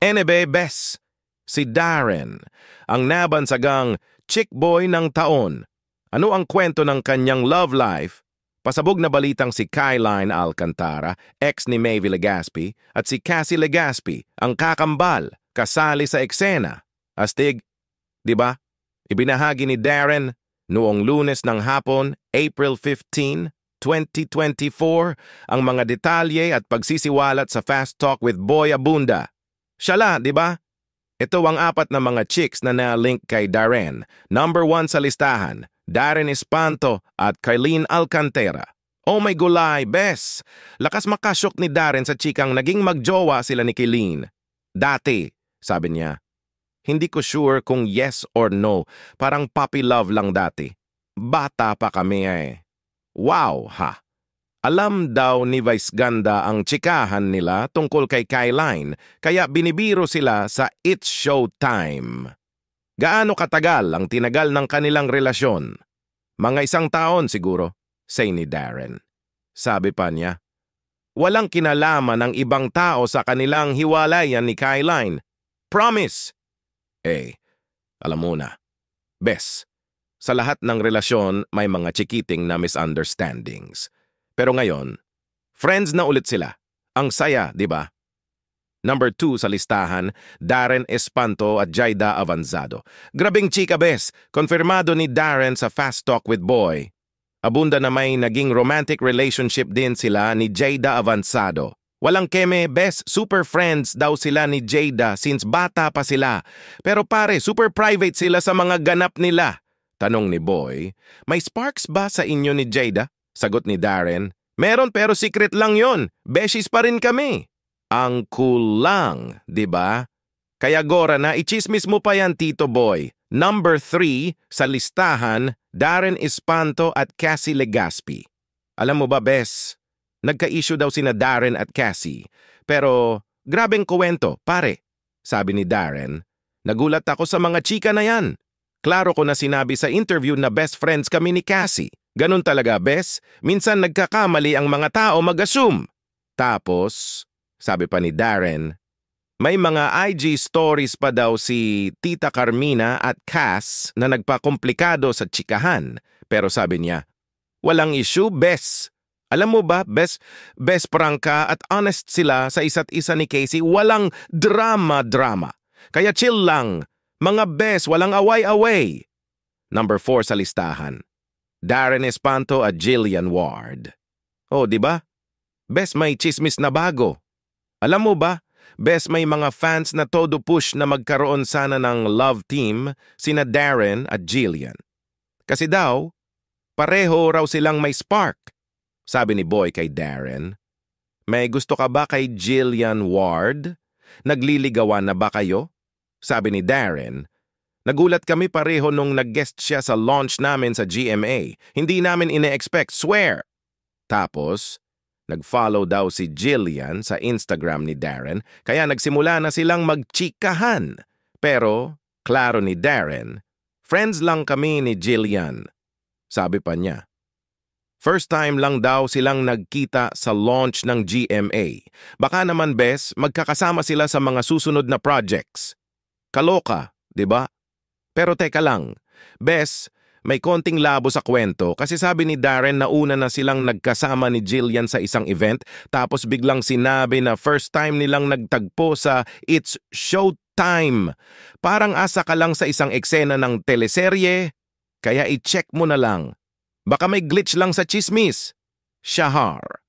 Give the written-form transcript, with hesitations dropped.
Enebe Bes, si Darren, ang nabansagang chick boy ng taon. Ano ang kwento ng kanyang love life? Pasabog na balitang si Kayline Alcantara, ex ni Maeve Legaspi, at si Cassie Legaspi, ang kakambal, kasali sa eksena. Astig, di ba? Ibinahagi ni Darren noong Lunes ng hapon, April 15, 2024, ang mga detalye at pagsisiwalat sa Fast Talk with Boy Abunda. Siya, di ba? Ito ang apat na mga chicks na na-link kay Darren. Number 1 sa listahan, Darren Espanto at Kayline Alcantara. Oh my gulay, Bes! Lakas makasyok ni Darren sa chikang naging magjowa sila ni Kayline. Dati, sabi niya. Hindi ko sure kung yes or no. Parang puppy love lang dati. Bata pa kami eh. Wow, ha! Alam daw ni Vice Ganda ang tsikahan nila tungkol kay Kayline, kaya binibiro sila sa It's Showtime. Gaano katagal ang tinagal ng kanilang relasyon? Mga 1 taon siguro, say ni Darren. Sabi pa niya, walang kinalaman ng ibang tao sa kanilang hiwalayan ni Kayline. Promise! Alam mo na. Bes, sa lahat ng relasyon may mga chikiting na misunderstandings. Pero ngayon, friends na ulit sila. Ang saya, di ba? Number 2 sa listahan, Darren Espanto at Jaida Avanzado. Grabing chika, Bes. Konfirmado ni Darren sa Fast Talk with Boy. Abunda na may naging romantic relationship din sila ni Jaida Avanzado. Walang keme, Bes. Super friends daw sila ni Jaida since bata pa sila. Pero pare, super private sila sa mga ganap nila. Tanong ni Boy, may sparks ba sa inyo ni Jaida? Sagot ni Darren, meron pero secret lang yon. Beshies pa rin kami. Ang cool lang, di ba? Kaya Gora na, ichismis mo pa yan, Tito Boy. Number 3 sa listahan, Darren Espanto at Cassie Legaspi. Alam mo ba, Bes? Nagka-issue daw sina Darren at Cassie. Pero, grabeng kuwento, pare. Sabi ni Darren, nagulat ako sa mga chika na yan. Klaro ko na sinabi sa interview na best friends kami ni Cassie. Ganun talaga, Bes. Minsan nagkakamali ang mga tao mag-assume. Tapos, sabi pa ni Darren, may mga IG stories pa daw si Tita Carmina at Cass na nagpakomplikado sa tsikahan. Pero sabi niya, walang issue, Bes. Alam mo ba, best prangka at honest sila sa isa't isa ni Casey. Walang drama. Kaya chill lang. Mga Bes, walang away-away. Number 4 sa listahan, Darren Espanto at Jillian Ward. Oh, di ba? Bes, may chismis na bago. Alam mo ba, Bes, may mga fans na todo push na magkaroon sana ng love team sina Darren at Jillian. Kasi daw, pareho raw silang may spark. Sabi ni Boy kay Darren, may gusto ka ba kay Jillian Ward? Nagliligawan na ba kayo? Sabi ni Darren, nagulat kami pareho nung nag-guest siya sa launch namin sa GMA. Hindi namin ine-expect, swear. Tapos, nag-follow daw si Jillian sa Instagram ni Darren, kaya nagsimula na silang magchikahan. Pero, klaro ni Darren, friends lang kami ni Jillian. Sabi pa niya, first time lang daw silang nagkita sa launch ng GMA. Baka naman, Bes, magkakasama sila sa mga susunod na projects. Kaloka, di ba? Pero teka lang, Bes, may konting labo sa kwento kasi sabi ni Darren na una na silang nagkasama ni Jillian sa isang event tapos biglang sinabi na first time nilang nagtagpo sa It's Showtime. Parang asa ka lang sa isang eksena ng teleserye, kaya i-check mo na lang. Baka may glitch lang sa chismis. Shahar.